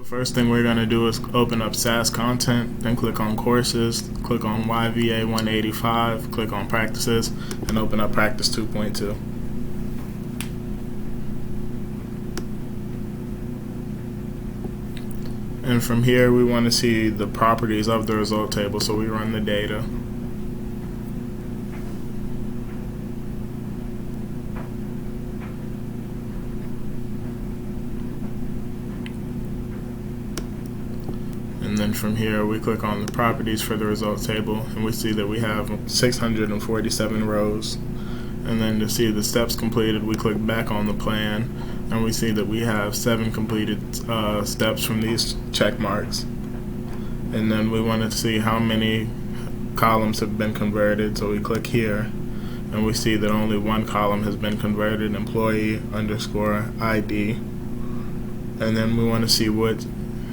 First thing we're going to do is open up SAS content, then click on courses, click on YVA 185, click on practices, and open up practice 2.2. And from here we want to see the properties of the result table, so we run the data. And then from here we click on the properties for the results table, and we see that we have 647 rows. And then to see the steps completed, we click back on the plan, and we see that we have 7 completed steps from these check marks. And then we want to see how many columns have been converted, so we click here, and we see that only one column has been converted, employee underscore ID. And then we want to see what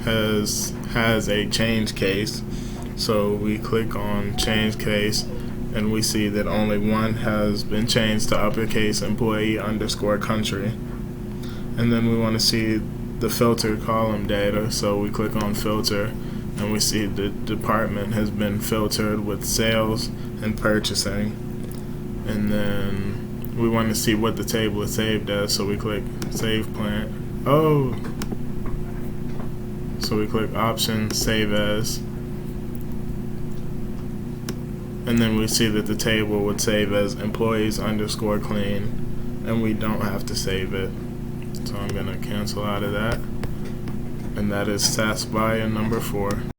has a change case, so we click on change case, and we see that only one has been changed to uppercase employee underscore country. And then we want to see the filter column data, so we click on filter, and we see the department has been filtered with sales and purchasing. And then we want to see what the table is saved as, so we click save plant. So we click option save as, and then we see that the table would save as employees underscore clean, and we don't have to save it. So I'm going to cancel out of that, and that is SAS Viya number 4.